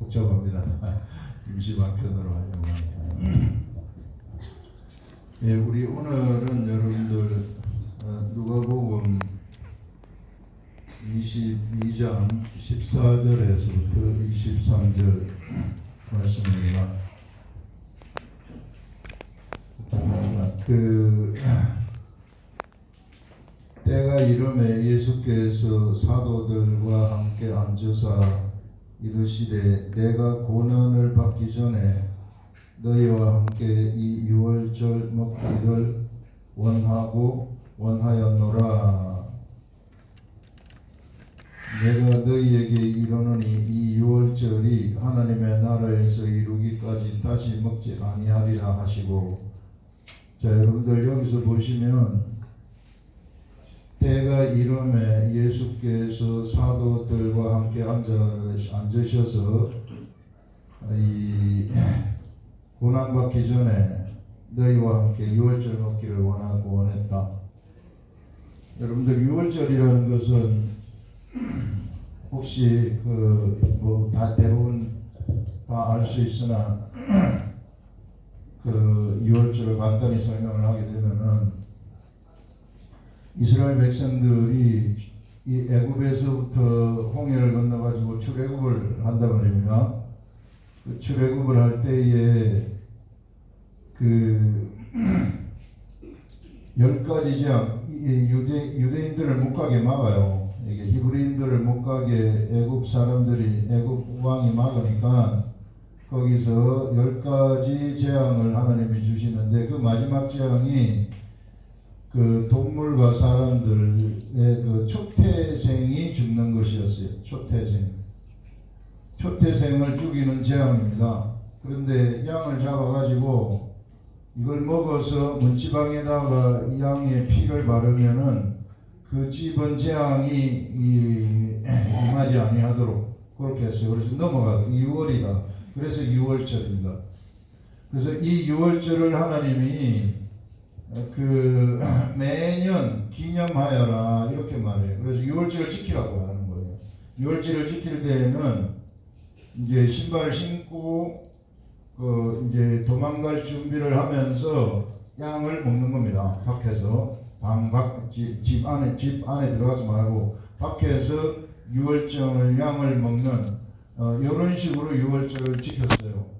복잡합니다. 임시방편으로 하려고 하니까. 예, 우리 오늘은 여러분들 누가복음 22장 14절에서부터 23절 말씀입니다. 때가 이르매 예수께서 사도들과 함께 앉으사 이르시되 내가 고난을 받기 전에 너희와 함께 이 유월절 먹기를 원하였노라. 내가 너희에게 이르노니 이 유월절이 하나님의 나라에서 이루기까지 다시 먹지 아니하리라 하시고. 자, 여러분들 여기서 보시면 때가 이르매 예수께서 사도들과 함께 앉으셔서 이 고난받기 전에 너희와 함께 유월절 먹기를 원했다. 여러분들 유월절이라는 것은 혹시 다 대부분 다 알 수 있으나 유월절을 간단히 설명을 하게 되면은 이스라엘 백성들이 이 애굽에서부터 홍해를 건너가지고 출애굽을 한단 말입니다. 그 출애굽을 할 때에 10가지 재앙, 유대인들을 못 가게 막아요. 이게 히브리인들을 못 가게 애굽 사람들이, 애굽 왕이 막으니까 거기서 10가지 재앙을 하나님이 주시는데 그 마지막 재앙이 동물과 사람들의 초태생이 죽는 것이었어요. 초태생을 죽이는 재앙입니다. 그런데 양을 잡아가지고 이걸 먹어서 문지방에다가 이 양의 피를 바르면은 그 집은 재앙이 임하지 아니하도록 그렇게 했어요. 그래서 넘어가고 6월이다. 그래서 6월절입니다. 그래서 이 6월절을 하나님이 매년 기념하여라 이렇게 말해요. 그래서 6월절을 지키라고 하는 거예요. 6월절을 지킬 때에는 이제 신발을 신고 이제 도망갈 준비를 하면서 양을 먹는 겁니다. 밖에서 집 안에 들어가서 말고 밖에서 6월절 양을 먹는 이런 식으로 6월절을 지켰어요.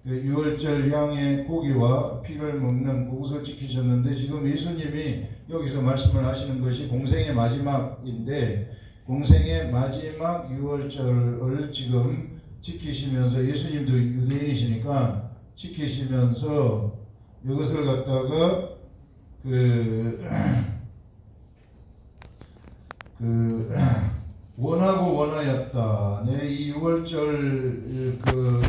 6월절 양의 고기와 피를 먹는 그것을 지키셨는데 지금 예수님이 여기서 말씀을 하시는 것이 공생의 마지막인데 공생의 마지막 6월절을 지금 지키시면서 예수님도 유대인이시니까 지키시면서 이것을 갖다가 원하였다. 내 이 6월절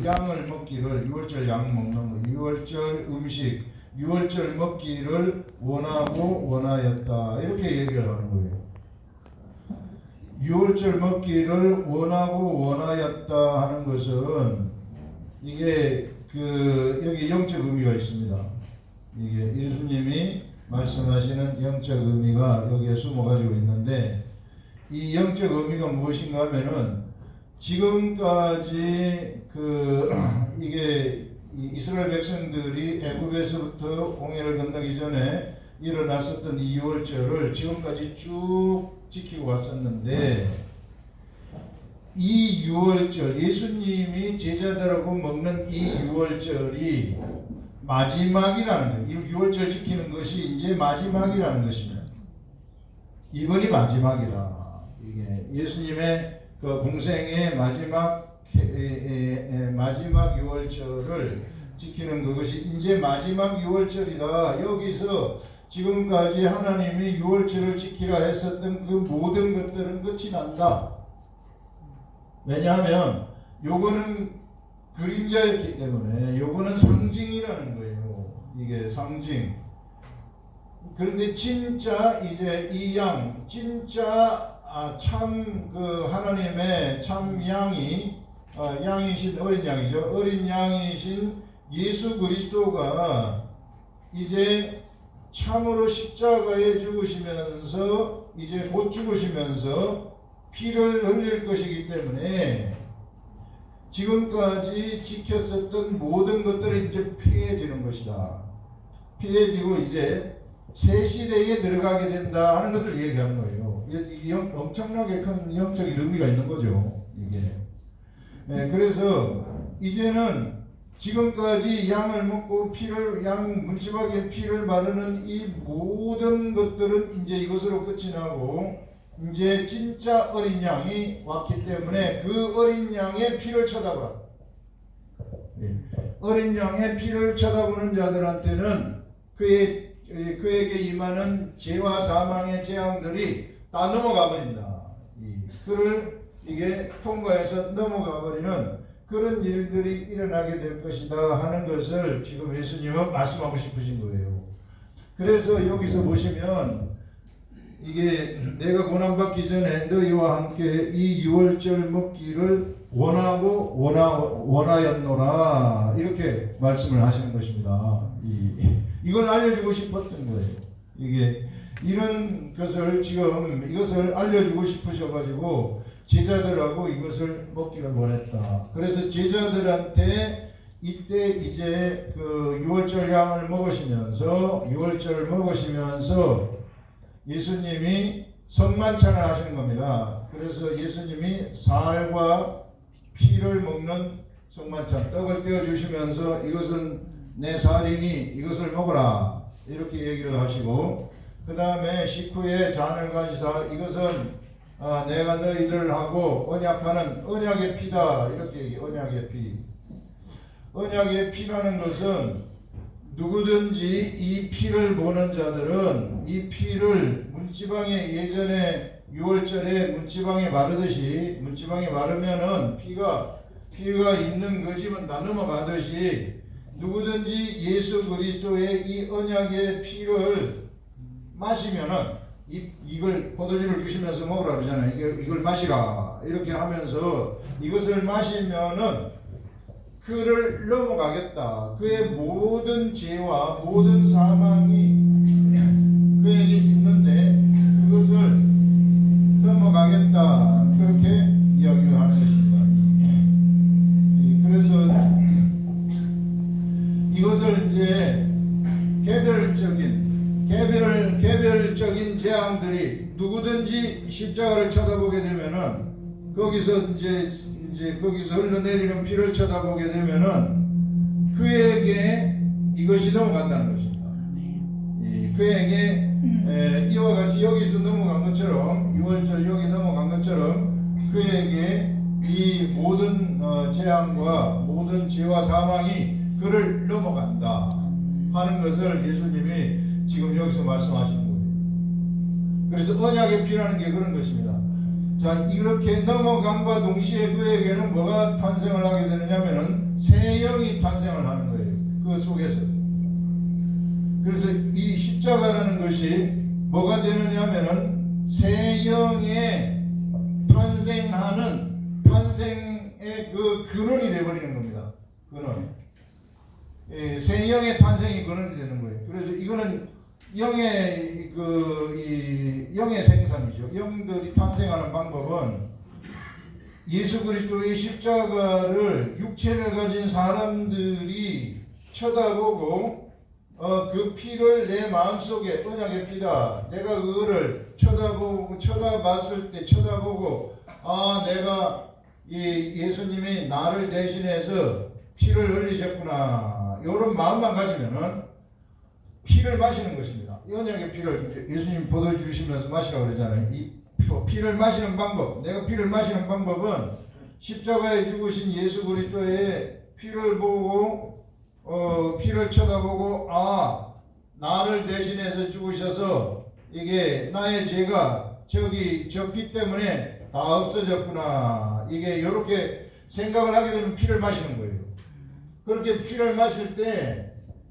양을 먹기를 6월절 양 먹는 거, 6월절 음식, 6월절 먹기를 원하였다. 이렇게 얘기를 하는 거예요. 6월절 먹기를 원하였다 하는 것은 이게 여기 영적 의미가 있습니다. 이게 예수님이 말씀하시는 영적 의미가 여기에 숨어가지고 있는데 이 영적 의미가 무엇인가 하면은 지금까지 이게 이스라엘 백성들이 애굽에서부터 홍해를 건너기 전에 일어났었던 이 유월절을 지금까지 쭉 지키고 왔었는데 이 유월절 예수님이 제자들하고 먹는 이 유월절이 마지막이라는 거예요. 이 유월절 지키는 것이 이제 마지막이라는 것입니다. 이번이 마지막이라. 이게 예수님의 공생의 마지막 유월절을 지키는 그것이 이제 마지막 유월절이다. 여기서 지금까지 하나님이 유월절을 지키라 했었던 그 모든 것들은 끝이 난다. 왜냐하면 요거는 그림자였기 때문에 요거는 상징이라는 거예요. 이게 상징. 그런데 진짜 이제 이 양, 진짜 참 하나님의 참 양이신 어린 양이죠. 어린 양이신 예수 그리스도가 이제 참으로 십자가에 죽으시면서 이제 곧 죽으시면서 피를 흘릴 것이기 때문에 지금까지 지켰었던 모든 것들이 이제 폐해지는 것이다. 폐해지고 이제 새 시대에 들어가게 된다 하는 것을 얘기하는 거예요. 이게 엄청나게 큰 영적인 의미가 있는 거죠. 이게. 네, 그래서 이제는 지금까지 양을 먹고 양 문지박에 피를 바르는 이 모든 것들은 이제 이것으로 끝이 나고 이제 진짜 어린 양이 왔기 때문에 그 어린 양의 피를 쳐다보라. 어린 양의 피를 쳐다보는 자들한테는 그에게 임하는 죄와 사망의 재앙들이 다 넘어가 버린다. 그를 이게 통과해서 넘어가 버리는 그런 일들이 일어나게 될 것이다 하는 것을 지금 예수님은 말씀하고 싶으신 거예요. 그래서 여기서 보시면 이게 내가 고난받기 전에 너희와 함께 이 유월절 먹기를 원하였노라 이렇게 말씀을 하시는 것입니다. 이걸 알려주고 싶었던 거예요. 이게 이런 것을 지금 이것을 알려주고 싶으셔가지고 제자들하고 이것을 먹기를 원했다. 그래서 제자들한테 이때 이제 그 유월절 양을 먹으시면서 예수님이 성만찬을 하시는 겁니다. 그래서 예수님이 살과 피를 먹는 성만찬, 떡을 떼어 주시면서 이것은 내 살이니 이것을 먹어라 이렇게 얘기를 하시고, 그 다음에 식후에 잔을 가지사 이것은 내가 너희들하고 언약하는 언약의 피다 이렇게 얘기해. 언약의 피라는 것은 누구든지 이 피를 보는 자들은 이 피를 문지방에 예전에 6월절에 문지방에 마르듯이 문지방에 마르면은 피가 있는 그 집은 다 넘어가듯이 누구든지 예수 그리스도의 이 언약의 피를 마시면은 이걸 포도주를 주시면서 먹으라 그러잖아요. 이걸 마시라 이렇게 하면서 이것을 마시면은 그를 넘어가겠다. 그의 모든 죄와 모든 사망이 그에게 있는데 그것을 넘어가겠다. 그렇게 이야기를 하는 것입니다. 그래서 이것을 이제 개별적인 재앙들이 누구든지 십자가를 쳐다보게 되면은 거기서 흘러내리는 피를 쳐다보게 되면은 그에게 이것이 넘어간다는 것입니다. 그에게 이와 같이 여기서 넘어간 것처럼 6월절 여기 넘어간 것처럼 그에게 이 모든 재앙과 모든 죄와 사망이 그를 넘어간다 하는 것을 예수님이 지금 여기서 말씀하시는 거예요. 그래서 언약의 피라는 게 그런 것입니다. 자, 이렇게 넘어감과 동시에 그에게는 뭐가 탄생을 하게 되느냐면은 새 영이 탄생을 하는 거예요. 그 속에서. 그래서 이 십자가라는 것이 뭐가 되느냐면은 새 영의 탄생의 그 근원이 되어버리는 겁니다. 근원. 새 영의 탄생이 근원이 되는 거예요. 그래서 이거는 영의 영의 생산이죠. 영들이 탄생하는 방법은 예수 그리스도의 십자가를 육체를 가진 사람들이 쳐다보고 그 피를 내 마음속에 언약의 피다. 내가 그거를 쳐다봤을 때 내가 이 예수님이 나를 대신해서 피를 흘리셨구나. 이런 마음만 가지면은 피를 마시는 것입니다. 이 언약의 피를 예수님 포도주 주시면서 마시라고 그러잖아요. 이 피를 마시는 방법, 내가 피를 마시는 방법은 십자가에 죽으신 예수 그리스도의 피를 보고 피를 쳐다보고 나를 대신해서 죽으셔서 이게 나의 죄가 저 피 때문에 다 없어졌구나. 이게 이렇게 생각을 하게 되면 피를 마시는 거예요. 그렇게 피를 마실 때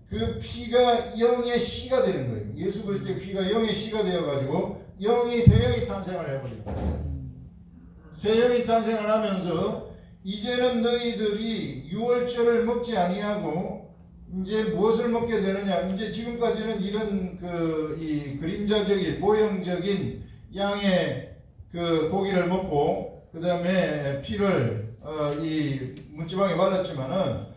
그 피가 영의 씨가 되는 거예요. 예수 그리스도의 피가 영의 씨가 되어가지고 새 영이 탄생을 해버립니다. 새 영이 탄생을 하면서 이제는 너희들이 유월절을 먹지 아니하고 이제 무엇을 먹게 되느냐? 이제 지금까지는 이런 이 그림자적인 모형적인 양의 그 고기를 먹고 그 다음에 피를 이 문지방에 받았지만은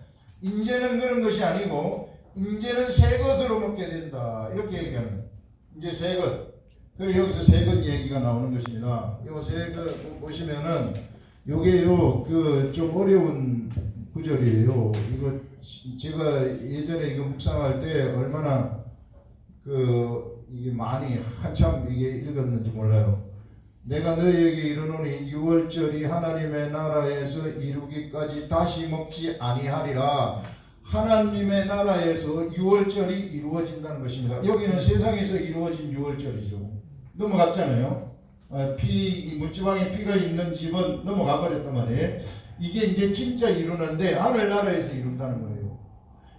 이제는 그런 것이 아니고 이제는 새 것으로 먹게 된다 이렇게 얘기하는 거예요. 이제 새 것. 그리고 여기서 새 것 얘기가 나오는 것입니다. 요 새 것 보시면은 요게요 그 좀 어려운 구절이에요. 이거 제가 예전에 이거 묵상할 때 얼마나 그 이게 많이 한참 이게 읽었는지 몰라요. 내가 너희에게 이르노니 유월절이 하나님의 나라에서 이루기까지 다시 먹지 아니하리라. 하나님의 나라에서 유월절이 이루어진다는 것입니다. 여기는 세상에서 이루어진 유월절이죠. 넘어갔잖아요. 이 문지방에 피가 있는 집은 넘어가 버렸단 말이에요. 이게 이제 진짜 이루는데 하늘나라에서 이룬다는 거예요.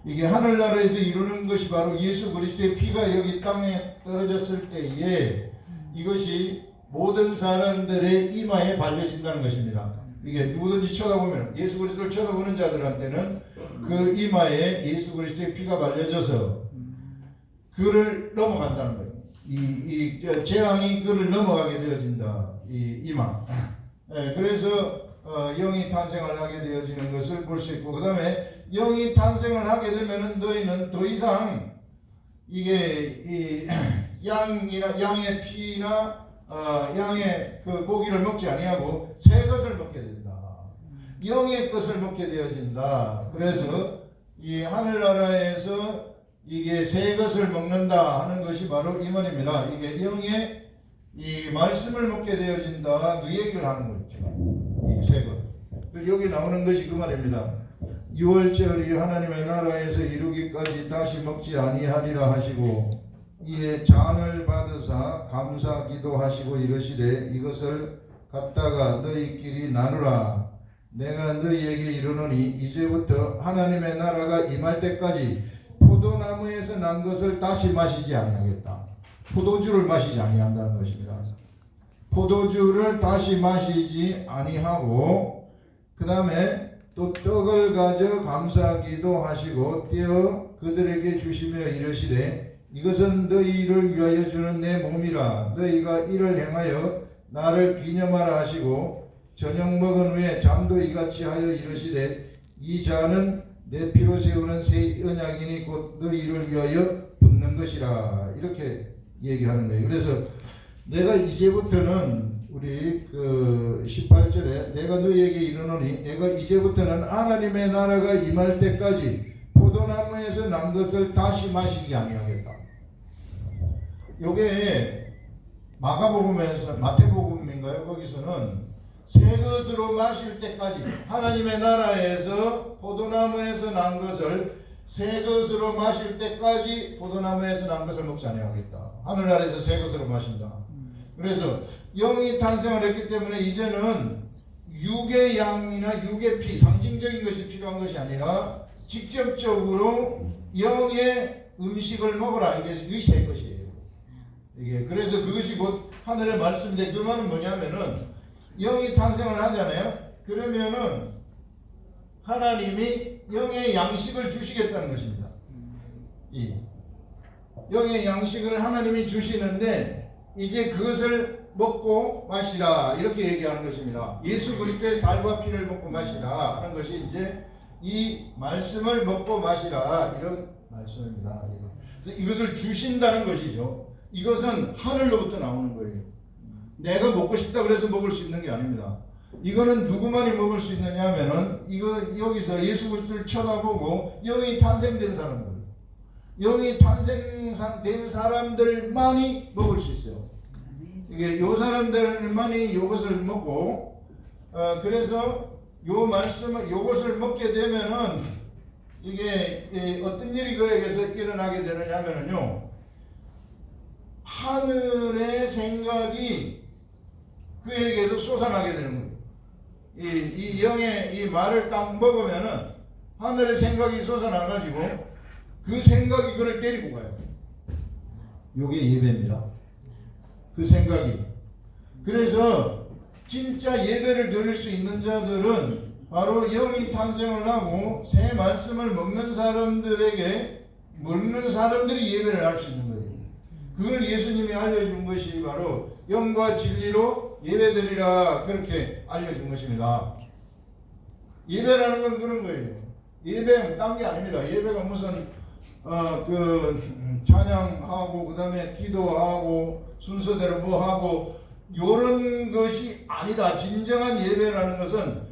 이게 하늘나라에서 이루는 것이 바로 예수 그리스도의 피가 여기 땅에 떨어졌을 때에 이것이 모든 사람들의 이마에 발려진다는 것입니다. 이게 누구든지 쳐다보면 예수 그리스도를 쳐다보는 자들한테는 그 이마에 예수 그리스도의 피가 발려져서 그를 넘어간다는 거예요. 이 재앙이 그를 넘어가게 되어진다. 이 이마. 그래서 영이 탄생을 하게 되어지는 것을 볼 수 있고, 그 다음에 영이 탄생을 하게 되면은 너희는 더 이상 이게 이 양의 피나 양의 그 고기를 먹지 아니하고 새 것을 먹게 된다. 영의 것을 먹게 되어진다. 그래서 이 하늘나라에서 이게 새 것을 먹는다 하는 것이 바로 이 말입니다. 이게 영의 이 말씀을 먹게 되어진다. 그 얘기를 하는 거죠. 이 새 것. 여기 나오는 것이 그 말입니다. 유월절이 하나님의 나라에서 이루기까지 다시 먹지 아니하리라 하시고 이에 잔을 받으사 감사 기도하시고 이르시되 이것을 갖다가 너희끼리 나누라. 내가 너희에게 이르노니 이제부터 하나님의 나라가 임할 때까지 포도나무에서 난 것을 다시 마시지 아니하겠다. 포도주를 마시지 아니한다는 것입니다. 포도주를 다시 마시지 아니하고 그 다음에 또 떡을 가져 감사기도 하시고 떼어 그들에게 주시며 이르시되 이것은 너희를 위하여 주는 내 몸이라. 너희가 이를 행하여 나를 기념하라 하시고 저녁 먹은 후에 잔도 이같이 하여 이르시되 이 잔은 내 피로 세우는 새 언약이니 곧 너희를 위하여 붓는 것이라. 이렇게 얘기하는 거예요. 그래서 내가 이제부터는 우리 그 18절에 내가 너희에게 이르노니 내가 이제부터는 하나님의 나라가 임할 때까지 포도나무에서 난 것을 다시 마시지 아니하겠다. 요게 마가복음에서 마태복음인가요? 거기서는 새 것으로 마실 때까지 하나님의 나라에서 포도나무에서 난 것을 새 것으로 마실 때까지 포도나무에서 난 것을 먹지 아니하겠다. 하늘나라에서 새 것으로 마신다. 그래서 영이 탄생을 했기 때문에 이제는 육의 양이나 육의 피, 상징적인 것이 필요한 것이 아니라 직접적으로 영의 음식을 먹으라. 이게 새 것이에요. 이게 그래서 그것이 곧 하늘의 말씀인데 그 말은 뭐냐면은 영이 탄생을 하잖아요. 그러면은 하나님이 영의 양식을 주시겠다는 것입니다. 이 영의 양식을 하나님이 주시는데 이제 그것을 먹고 마시라 이렇게 얘기하는 것입니다. 예수 그리스도의 살과 피를 먹고 마시라 하는 것이 이제 이 말씀을 먹고 마시라 이런 말씀입니다. 그래서 이것을 주신다는 것이죠. 이것은 하늘로부터 나오는 거예요. 내가 먹고 싶다 그래서 먹을 수 있는 게 아닙니다. 이거는 누구만이 먹을 수 있느냐 하면은 이거 여기서 예수 그리스도를 쳐다보고 영이 탄생된 사람들, 영이 탄생된 사람들만이 먹을 수 있어요. 이게 요 사람들만이 이것을 먹고 그래서 요 말씀을 요것을 먹게 되면은 이게 어떤 일이 그에게서 일어나게 되느냐 하면은요. 하늘의 생각이 그에게서 솟아나게 되는 거예요. 이 영의 이 말을 딱 먹으면은 하늘의 생각이 솟아나가지고 그 생각이 그를 때리고 가요. 요게 예배입니다. 그 생각이. 그래서 진짜 예배를 드릴 수 있는 자들은 바로 영이 탄생을 하고 새 말씀을 먹는 사람들에게 먹는 사람들이 예배를 할 수 있는 거예요. 그걸 예수님이 알려준 것이 바로 영과 진리로 예배드리라 그렇게 알려준 것입니다. 예배라는 건 그런 거예요. 예배는 딴 게 아닙니다. 예배가 무슨 찬양하고 그다음에 기도하고 순서대로 뭐 하고 요런 것이 아니다. 진정한 예배라는 것은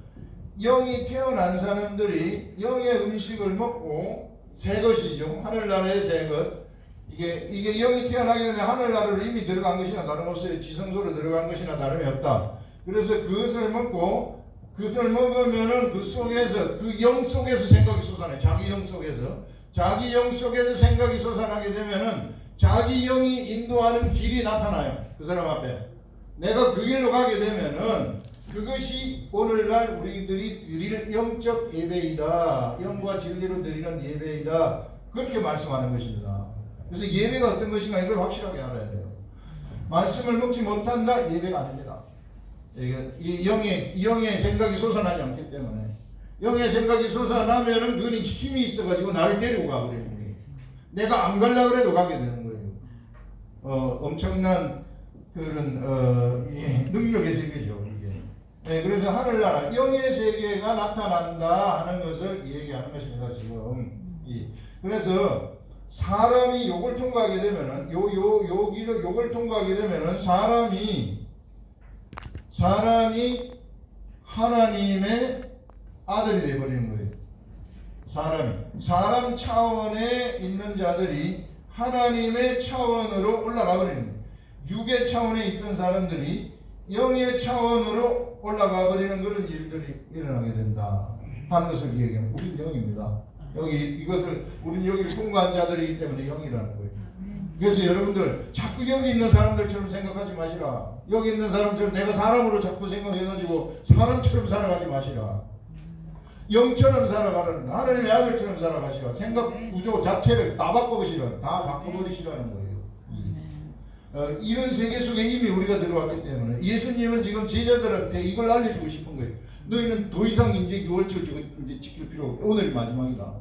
영이 태어난 사람들이 영의 음식을 먹고 새 것이죠. 하늘나라의 새 것. 이게 영이 태어나게 되면 하늘나라로 이미 들어간 것이나 다름없어요. 지성소로 들어간 것이나 다름이 없다. 그래서 그것을 먹고 그것을 먹으면은 그 속에서 그 영 속에서 생각이 솟아나요. 자기 영 속에서. 자기 영 속에서 생각이 솟아나게 되면은 자기 영이 인도하는 길이 나타나요. 그 사람 앞에. 내가 그 길로 가게 되면은 그것이 오늘날 우리들이 드릴 영적 예배이다. 영과 진리로 드리는 예배이다. 그렇게 말씀하는 것입니다. 그래서 예배가 어떤 것인가 이걸 확실하게 알아야 돼요. 말씀을 먹지 못한다 예배가 아닙니다. 이 영의 생각이 솟아나지 않기 때문에 영의 생각이 솟아나면은 그는 힘이 있어가지고 나를 데리고 가버리는 거예요. 내가 안 가려고 그래도 가게 되는 거예요. 엄청난 그런 능력의 세계죠. 이게. 네, 그래서 하늘나라 영의 세계가 나타난다 하는 것을 얘기하는 것입니다. 지금. 그래서 사람이 욕을 통과하게 되면은 욕을 통과하게 되면은 사람이 하나님의 아들이 되어버리는 거예요. 사람 차원에 있는 자들이 하나님의 차원으로 올라가 버리는 거예요. 육의 차원에 있던 사람들이 영의 차원으로 올라가 버리는 그런 일들이 일어나게 된다 하는 것을 얘기하는 우린 영입니다. 이것을 우린 여기를 통과한 자들이기 때문에 영이라는 거예요. 그래서 여러분들 자꾸 여기 있는 사람들처럼 생각하지 마시라. 여기 있는 사람처럼 내가 사람으로 자꾸 생각해가지고 사람처럼 살아가지 마시라. 영처럼 살아가라는 하나님의 아들처럼 살아가시라. 생각 구조 자체를 다 바꿔보시라. 다 바꿔버리시라는 거예요. 이런 세계 속에 이미 우리가 들어왔기 때문에 예수님은 지금 제자들한테 이걸 알려주고 싶은 거예요. 너희는 더 이상 이제 6월절 이제 지킬 필요 없고 오늘이 마지막이다.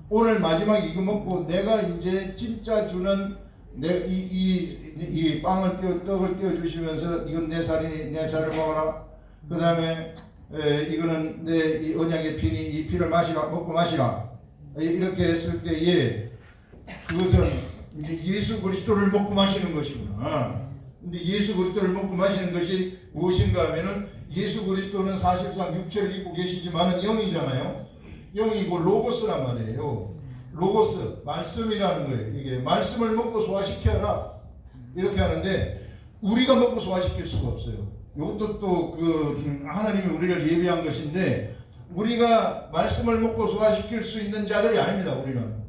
오늘 마지막 이거 먹고 내가 이제 진짜 주는 이 떡을 띄워 주시면서 이건 내 살을 먹어라. 그 다음에 이거는 내 이 언약의 피니 이 피를 먹고 마시라. 이렇게 했을 때에 그것은 이제 예수 그리스도를 먹고 마시는 것이구나. 근데 예수 그리스도를 먹고 마시는 것이 무엇인가 하면은 예수 그리스도는 사실상 육체를 입고 계시지만은 영이잖아요. 영이고 로고스란 말이에요. 로고스, 말씀이라는 거예요. 이게 말씀을 먹고 소화시켜라. 이렇게 하는데 우리가 먹고 소화시킬 수가 없어요. 이것도 또 하나님이 우리를 예비한 것인데 우리가 말씀을 먹고 소화시킬 수 있는 자들이 아닙니다. 우리는.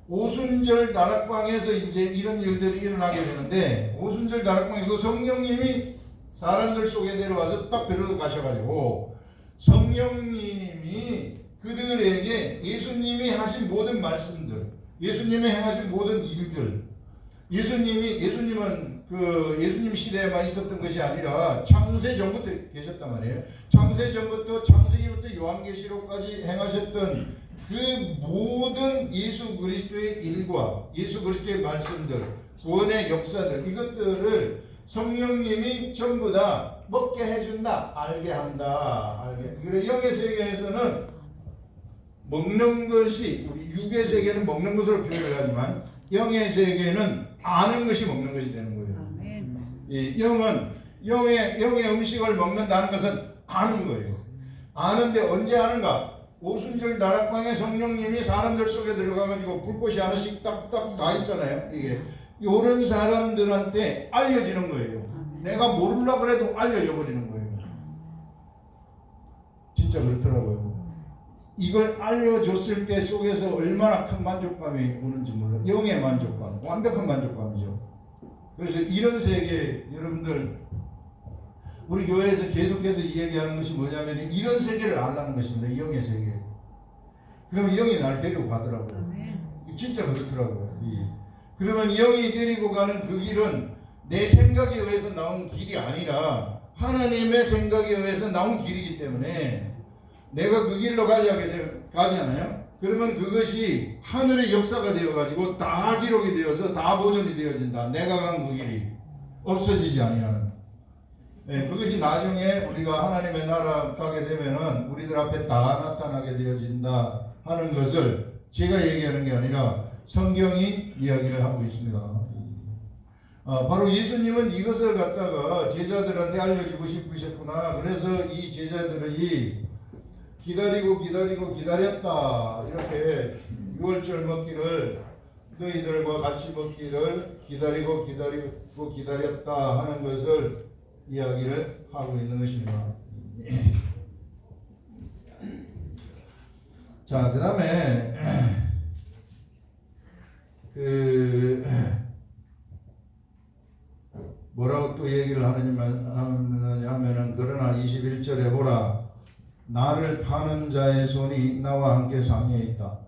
오순절 다락방에서 이제 이런 일들이 일어나게 되는데 오순절 다락방에서 성령님이 사람들 속에 내려와서 딱 들어가셔가지고 성령님이 그들에게 예수님이 하신 모든 말씀들, 예수님이 행하신 모든 일들, 예수님은 예수님 시대에만 있었던 것이 아니라 창세 전부터 계셨단 말이에요. 창세 전부터 창세기부터 요한계시록까지 행하셨던 그 모든 예수 그리스도의 일과 예수 그리스도의 말씀들, 구원의 역사들 이것들을 성령님이 전부 다 먹게 해준다, 알게 한다. 그래서 영의 세계에서는 먹는 것이 우리 육의 세계는 먹는 것으로 표현을 하지만 영의 세계는 아는 것이 먹는 것이 되는 거예요. 영의 음식을 먹는다는 것은 아는 거예요. 아는데 언제 아는가? 오순절 다락방에 성령님이 사람들 속에 들어가가지고 불꽃이 하나씩 딱딱 다 있잖아요. 이게 이런 사람들한테 알려지는 거예요. 내가 모르려고 해도 알려져 버리는 거예요. 진짜 그렇더라고요. 이걸 알려줬을 때 속에서 얼마나 큰 만족감이 오는지 몰라요. 영의 만족감, 완벽한 만족감이죠. 그래서 이런 세계 여러분들 우리 교회에서 계속해서 이야기하는 것이 뭐냐면 이런 세계를 알라는 것입니다. 영의 세계. 그러면 영이 날 데리고 가더라고요. 진짜 그렇더라고요. 그러면 영이 데리고 가는 그 길은 내 생각에 의해서 나온 길이 아니라 하나님의 생각에 의해서 나온 길이기 때문에 내가 그 길로 가잖아요. 그러면 그것이 하늘의 역사가 되어가지고 다 기록이 되어서 다 보존이 되어진다. 내가 간 그 길이 없어지지 아니하는. 그것이 나중에 우리가 하나님의 나라 가게 되면은 우리들 앞에 다 나타나게 되어진다 하는 것을 제가 얘기하는 게 아니라 성경이 이야기를 하고 있습니다. 바로 예수님은 이것을 갖다가 제자들한테 알려주고 싶으셨구나. 그래서 이 제자들이 기다렸다. 이렇게 유월절 먹기를 너희들과 같이 먹기를 기다렸다 하는 것을 이야기를 하고 있는 것입니다. 자, 그 다음에 뭐라고 또 얘기를 하느냐면은 그러나 21절에 보라 나를 파는 자의 손이 나와 함께 상에 있다.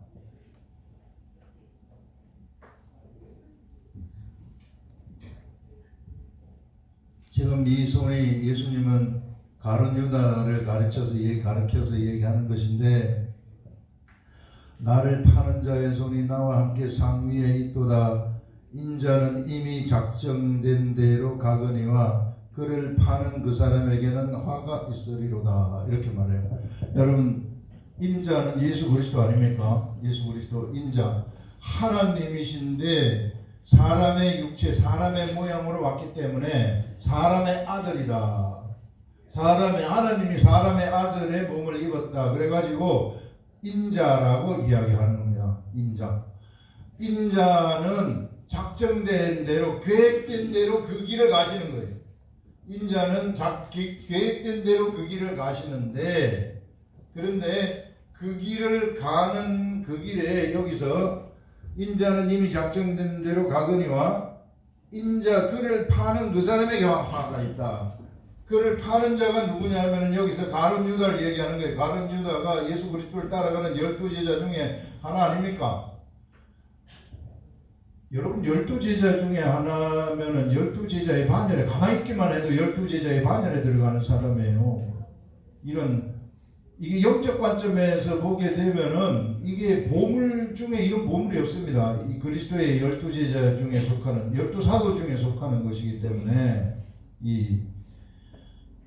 지금 이 손이 예수님은 가룟 유다를 가르쳐서 얘기하는 것인데 나를 파는 자의 손이 나와 함께 상 위에 있도다. 인자는 이미 작정된 대로 가거니와 그를 파는 그 사람에게는 화가 있으리로다. 이렇게 말해요. 여러분, 인자는 예수 그리스도 아닙니까? 예수 그리스도 인자 하나님이신데 사람의 육체, 사람의 모양으로 왔기 때문에 사람의 아들이다. 하나님이 사람의 아들의 몸을 입었다. 그래가지고 인자라고 이야기하는 겁니다. 인자는 작정된 대로, 계획된 대로 그 길을 가시는 거예요. 인자는 계획된 대로 그 길을 가시는데, 그런데 그 길을 가는 그 길에 여기서 인자는 이미 작정된 대로 가거니와 인자 그를 파는 그 사람에게 화가 있다. 그를 파는 자가 누구냐 하면 여기서 가룟 유다를 얘기하는 거예요. 가룟 유다가 예수 그리스도를 따라가는 12제자 중에 하나 아닙니까? 여러분 12제자 중에 하나면은 12제자의 반열에 가만히 있기만 해도 12제자의 반열에 들어가는 사람이에요. 이게 영적 관점에서 보게 되면은 이게 보물 중에 이런 보물이 없습니다. 이 그리스도의 12제자 중에 속하는 12사도 중에 속하는 것이기 때문에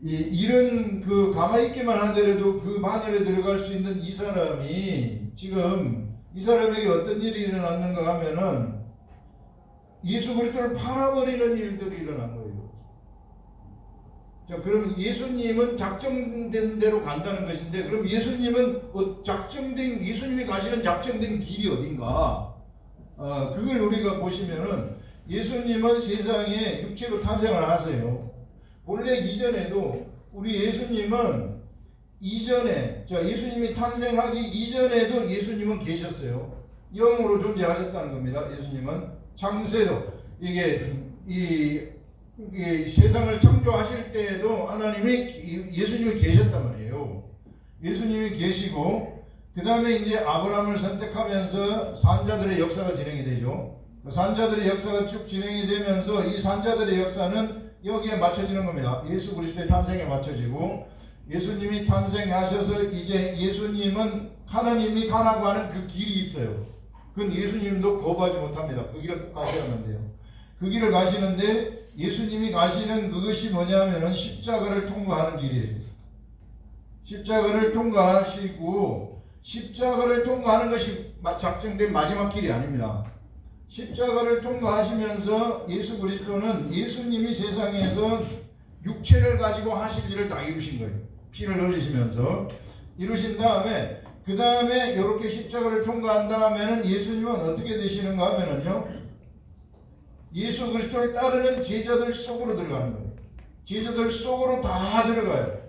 이런 그 가만히 있기만 하더라도 그 반열에 들어갈 수 있는 이 사람이 지금 이 사람에게 어떤 일이 일어났는가 하면은 예수 그리스도를 팔아버리는 일들이 일어난 거예요. 자, 그럼 예수님은 작정된 대로 간다는 것인데, 그럼 예수님은 예수님이 가시는 작정된 길이 어딘가? 그걸 우리가 보시면은 예수님은 세상에 육체로 탄생을 하세요. 본래 이전에도 우리 예수님은 예수님이 탄생하기 이전에도 예수님은 계셨어요. 영으로 존재하셨다는 겁니다. 예수님은 창세도 이게 세상을 창조하실 때에도 예수님이 계셨단 말이에요. 예수님이 계시고 그 다음에 이제 아브라함을 선택하면서 산자들의 역사가 진행이 되죠. 산자들의 역사가 쭉 진행이 되면서 이 산자들의 역사는 여기에 맞춰지는 겁니다. 예수 그리스도의 탄생에 맞춰지고 예수님이 탄생하셔서 이제 예수님은 하나님이 가라고 하는 그 길이 있어요. 그건 예수님도 거부하지 못합니다. 그 길을 꼭 가셔야만 돼요. 그 길을 가시는데 예수님이 가시는 그것이 뭐냐면은 십자가를 통과하는 길이에요. 십자가를 통과하시고 십자가를 통과하는 것이 작정된 마지막 길이 아닙니다. 십자가를 통과하시면서 예수 그리스도는 예수님이 세상에서 육체를 가지고 하실 일을 다 이루신 거예요. 피를 흘리시면서 이루신 다음에 그 다음에 이렇게 십자가를 통과한 다음에는 예수님은 어떻게 되시는가 하면은요, 예수 그리스도를 따르는 제자들 속으로 들어가는 거예요. 제자들 속으로 다 들어가요.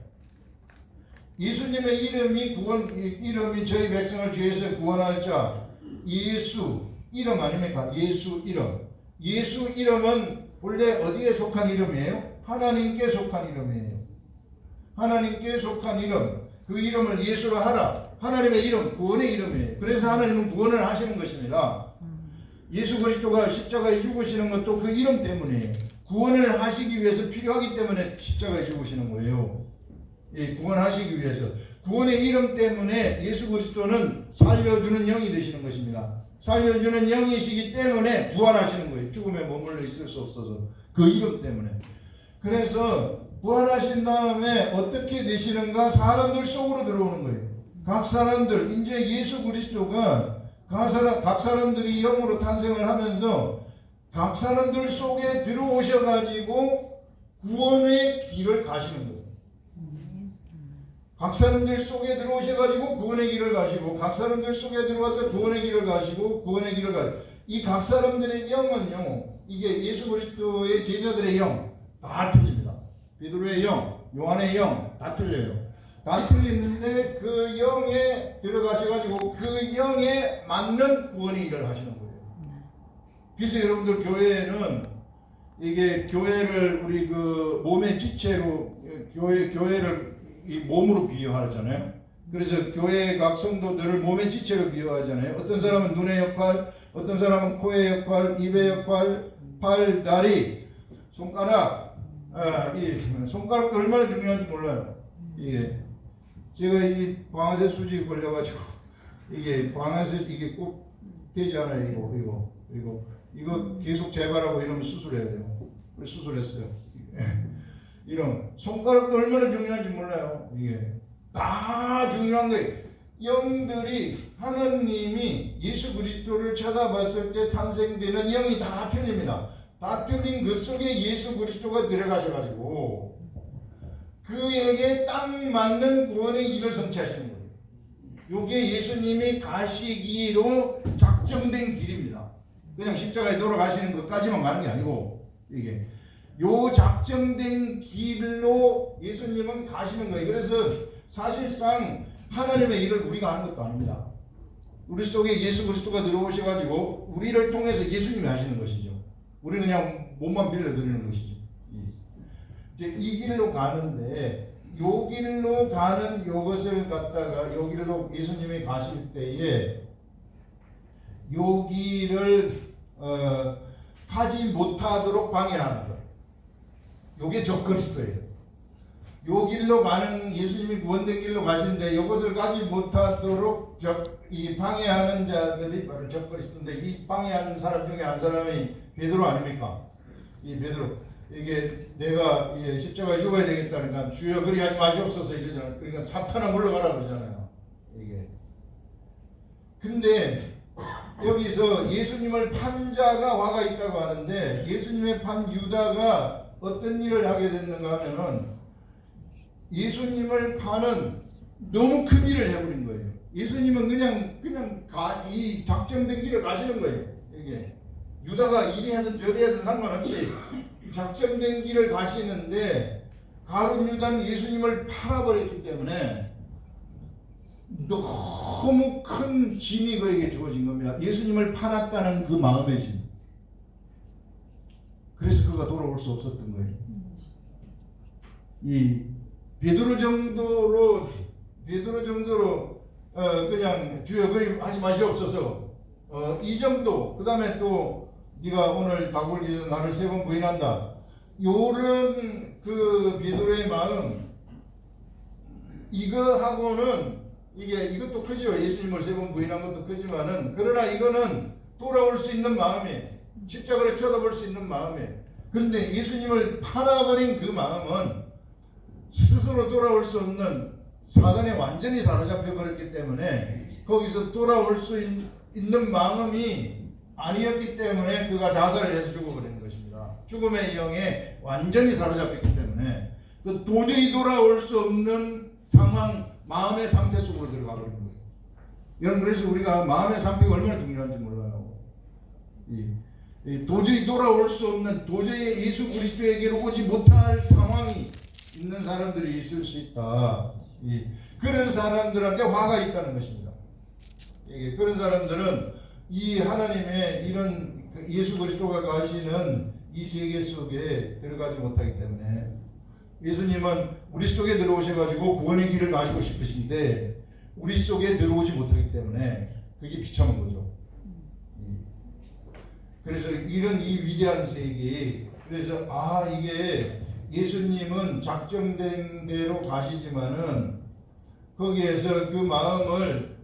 예수님의 이름이 저희 백성을 죄에서 구원할 자 예수 이름 아닙니까? 예수 이름. 예수 이름은 본래 어디에 속한 이름이에요? 하나님께 속한 이름이에요. 하나님께 속한 이름. 그 이름을 예수로 하라. 하나님의 이름, 구원의 이름이에요. 그래서 하나님은 구원을 하시는 것입니다. 예수 그리스도가 십자가에 죽으시는 것도 그 이름 때문이에요. 구원을 하시기 위해서 필요하기 때문에 십자가에 죽으시는 거예요. 구원하시기 위해서. 구원의 이름 때문에 예수 그리스도는 살려주는 영이 되시는 것입니다. 살려주는 영이시기 때문에 부활하시는 거예요. 죽음에 머물러 있을 수 없어서. 그 이름 때문에. 그래서 부활하신 다음에 어떻게 되시는가? 사람들 속으로 들어오는 거예요. 각 사람들, 이제 예수 그리스도가 각 사람들이 영으로 탄생을 하면서 각 사람들 속에 들어오셔가지고 구원의 길을 가시는 거예요. 각 사람들 속에 들어오셔가지고 구원의 길을 가시고, 각 사람들 속에 들어와서 구원의 길을 가시고, 구원의 길을 가시고, 이 각 사람들의 영은요, 이게 예수 그리스도의 제자들의 영 다 틀립니다. 베드로의 영, 요한의 영 다 틀려요. 다 틀리는데 그 영에 들어가셔가지고 그 영에 맞는 구원의 일을 하시는 거예요. 그래서 여러분들 교회는 이게 교회를 우리 그 몸의 지체로 교회를 이 몸으로 비유하잖아요. 그래서 교회 각 성도들을 몸의 지체로 비유하잖아요. 어떤 사람은 눈의 역할, 어떤 사람은 코의 역할, 입의 역할, 팔, 다리, 손가락. 이 손가락도 얼마나 중요한지 몰라요. 이게 제가 이 방아쇠 수지 걸려가지고 이게 방아쇠 이게 꼭 되지 않아요. 이거 계속 재발하고 이러면 수술해야 돼요. 그래서 수술했어요. 이런 손가락도 얼마나 중요한지 몰라요. 이게 다 중요한 거예요. 영들이 하나님이 예수 그리스도를 쳐다봤을 때 탄생되는 영이 다 틀립니다. 다 틀린 그 속에 예수 그리스도가 들어가셔가지고 그에게 딱 맞는 구원의 일을 성취하시는 거예요. 이게 예수님이 가시기로 작정된 길입니다. 그냥 십자가에 돌아가시는 것까지만 가는 게 아니고 이게 요 작정된 길로 예수님은 가시는 거예요. 그래서 사실상 하나님의 일을 우리가 하는 것도 아닙니다. 우리 속에 예수 그리스도가 들어오셔가지고 우리를 통해서 예수님이 하시는 것이죠. 우리는 그냥 몸만 빌려드리는 것이죠. 이제 이 길로 가는데 요 길로 가는 요것을 갖다가 요 길로 예수님이 가실 때에 요 길을 하지 못하도록 방해하는 거예요. 요게 적그리스도예요. 요 길로 가는 예수님이 구원된 길로 가시는데 이것을 가지 못하도록 이 방해하는 자들이 바로 적그리스도인데 이 방해하는 사람 중에 한 사람이 베드로 아닙니까? 이 베드로 이게 내가 십자가에 죽어야 되겠다니까 주여 그리 하지 마시옵소서 이러잖아요. 그러니까 사탄아 물러가라 그러잖아요. 이게 근데 여기서 예수님을 판 자가 화가 있다고 하는데 예수님의 판 유다가 어떤 일을 하게 됐는가 하면은 예수님을 파는 너무 큰 일을 해버린 거예요. 예수님은 그냥 이 작정된 길을 가시는 거예요. 이게 유다가 이리 하든 저리 하든 상관없이 작정된 길을 가시는데 가룟 유다는 예수님을 팔아버렸기 때문에 너무 큰 짐이 그에게 주어진 겁니다. 예수님을 팔았다는 그 마음의 짐. 그래서 그가 돌아올 수 없었던 거예요. 이 베드로 정도로 그냥 주여 그리 하지 마시옵소서. 이 정도. 그다음에 또 네가 오늘 다굴기에서 나를 3번 부인한다. 요런 그 베드로의 마음 이거하고는 이것도 크죠. 예수님을 3번 부인한 것도 크지만은 그러나 이거는 돌아올 수 있는 마음이에요. 십자가를 쳐다볼 수 있는 마음이에요. 그런데 예수님을 팔아버린 그 마음은 스스로 돌아올 수 없는 사단에 완전히 사로잡혀 버렸기 때문에 거기서 돌아올 수 있는 마음이 아니었기 때문에 그가 자살을 해서 죽어버리는 것입니다. 죽음의 영에 완전히 사로잡혔기 때문에 그 도저히 돌아올 수 없는 상황, 마음의 상태 속으로 들어가 버린 거예요. 여러분 그래서 우리가 마음의 상태가 얼마나 중요한지 몰라요. 도저히 돌아올 수 없는 도저히 예수 그리스도에게로 오지 못할 상황이 있는 사람들이 있을 수 있다. 그런 사람들한테 화가 있다는 것입니다. 그런 사람들은 이 하나님의 이런 예수 그리스도가 가시는 이 세계 속에 들어가지 못하기 때문에 예수님은 우리 속에 들어오셔가지고 구원의 길을 가시고 싶으신데 우리 속에 들어오지 못하기 때문에 그게 비참한 거죠. 그래서 이런 이 위대한 세계 그래서 이게 예수님은 작정된 대로 가시지만은 거기에서 그 마음을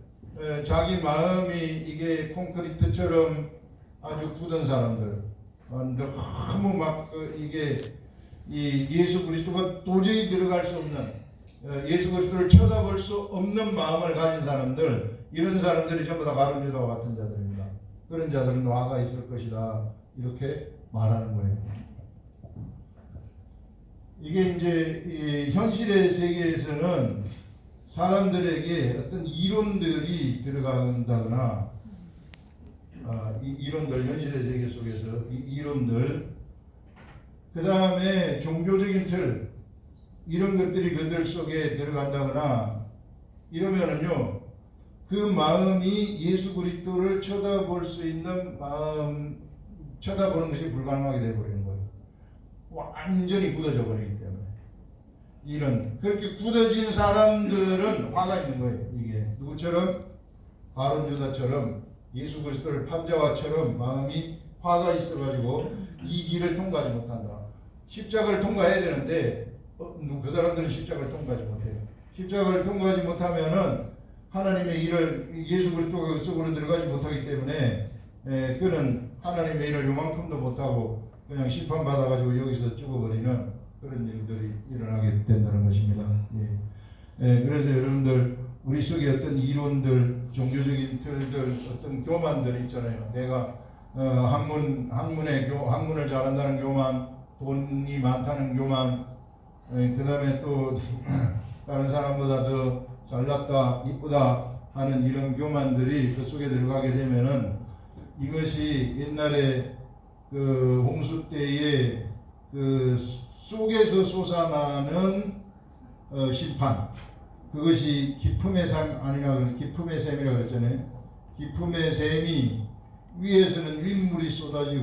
자기 마음이 이게 콘크리트처럼 아주 굳은 사람들 너무 막 이게 이 예수 그리스도가 도저히 들어갈 수 없는 예수 그리스도를 쳐다볼 수 없는 마음을 가진 사람들, 이런 사람들이 전부 다 가룟 유다와 같은 자들입니다. 그런 자들은 화가 있을 것이다, 이렇게 말하는 거예요. 이게 이제 이 현실의 세계에서는 사람들에게 어떤 이론들이 들어간다거나, 이 이론들, 현실의 세계 속에서 이 이론들, 그 다음에 종교적인 틀, 이런 것들이 그들 속에 들어간다거나 이러면은요, 그 마음이 예수 그리스도를 쳐다볼 수 있는 마음, 쳐다보는 것이 불가능하게 되어버리는 거예요. 완전히 굳어져 버리기 때문에. 이런 그렇게 굳어진 사람들은 화가 있는 거예요. 이게 누구처럼? 가룟 유다처럼, 예수 그리스도를 판자와처럼 마음이 화가 있어가지고 이 길을 통과하지 못한다. 십자가를 통과해야 되는데 그 사람들은 십자가를 통과하지 못해요. 십자가를 통과하지 못하면은 하나님의 일을, 예수 그리스도가 속으로 들어가지 못하기 때문에 그는 하나님의 일을 요만큼도 못하고 그냥 심판받아가지고 여기서 죽어버리는 그런 일들이 일어나게 된다는 것입니다. 그래서 여러분들, 우리 속에 어떤 이론들, 종교적인 틀들, 어떤 교만들 있잖아요. 내가 학문을 잘한다는 교만, 돈이 많다는 교만, 그 다음에 또 다른 사람보다 더 잘났다, 이쁘다 하는 이런 교만들이 그 속에 들어가게 되면은, 이것이 옛날에 그 홍수 때에 그 속에서 솟아나는 심판, 그것이 기품의 샘 아니라, 기품의 샘이라고 그랬잖아요. 기품의 샘이, 위에서는 윗물이 쏟아져서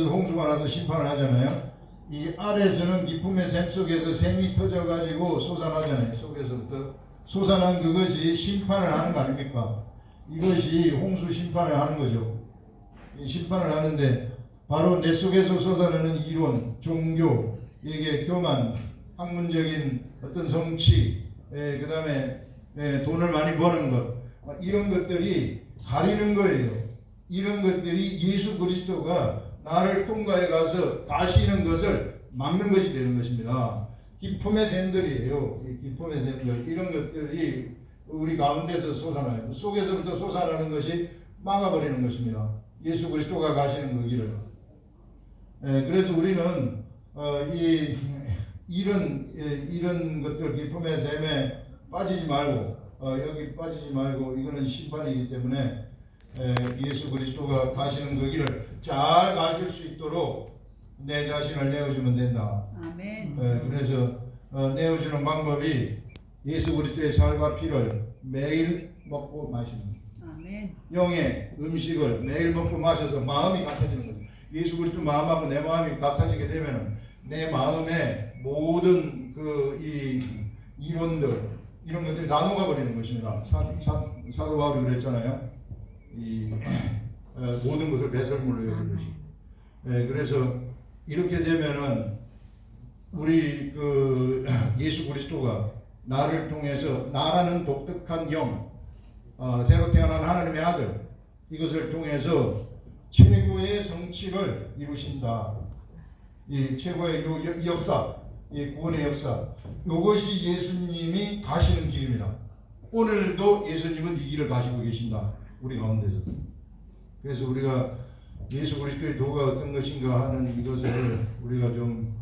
홍수가 나서 심판을 하잖아요. 이 아래에서는 기품의 샘 속에서 샘이 터져가지고 솟아나잖아요. 속에서부터 솟아난 그것이 심판을 하는 거 아닙니까? 이것이 홍수 심판을 하는 거죠. 이 심판을 하는데, 바로 내 속에서 쏟아내는 이론, 종교, 이게 교만, 학문적인 어떤 성취, 그 다음에 돈을 많이 버는 것, 이런 것들이 가리는 거예요. 이런 것들이 예수 그리스도가 나를 통과해 가서 가시는 것을 막는 것이 되는 것입니다. 기품의 샘들이에요. 기품의 샘들, 이런 것들이 우리 가운데서 솟아나요. 속에서부터 솟아나는 것이 막아버리는 것입니다. 예수 그리스도가 가시는 그 길을. 그래서 우리는 이런 것들, 기품의 샘에 빠지지 말고, 여기 빠지지 말고, 이거는 심판이기 때문에 예수 그리스도가 가시는 그 길을 잘 가실 수 있도록 내 자신을 내어주면 된다. 아멘. 그래서 내어주는 방법이 예수 그리스도의 살과 피를 매일 먹고 마시는 거예요. 아멘. 영의 음식을 매일 먹고 마셔서 마음이 같아지는 거죠. 예수 그리스도 마음하고 내 마음이 같아지게 되면은 내 마음의 모든 이 이론들, 이런 것들이 다 녹아버리는 것입니다. 사도 바울이 그랬잖아요. 모든 것을 배설물로 여기듯이. 그래서 이렇게 되면은 우리 예수 그리스도가 나를 통해서, 나라는 독특한 영, 새로 태어난 하나님의 아들, 이것을 통해서 최고의 성취를 이루신다. 이 최고의 역사, 이 구원의 역사, 이것이 예수님이 가시는 길입니다. 오늘도 예수님은 이 길을 가시고 계신다, 우리 가운데서. 그래서 우리가 예수 그리스도의 도가 어떤 것인가 하는 이것을 우리가 좀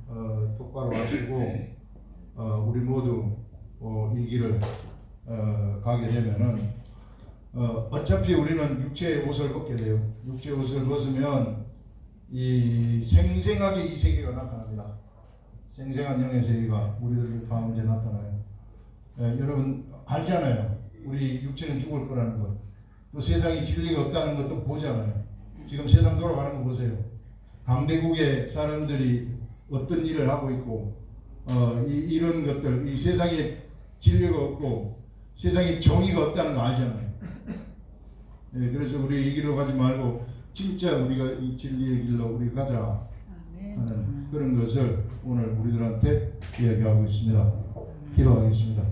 똑바로 아시고 우리 모두 이 길을 가게 되면은 어차피 우리는 육체의 옷을 벗게 돼요. 육체의 옷을 벗으면 이 생생하게 이 세계가 나타납니다. 생생한 영의 세계가 우리들 가운데 나타나요. 여러분 알잖아요. 우리 육체는 죽을 거라는 것. 또 세상이 진리가 없다는 것도 보잖아요. 지금 세상 돌아가는 거 보세요. 강대국의 사람들이 어떤 일을 하고 있고, 이런 것들, 이 세상에 진리가 없고 세상에 정의가 없다는 거 알잖아요. 그래서 우리 이 길로 가지 말고 진짜 우리가 이 진리의 길로 우리 가자 하는 그런 것을 오늘 우리들한테 이야기하고 있습니다. 기도하겠습니다.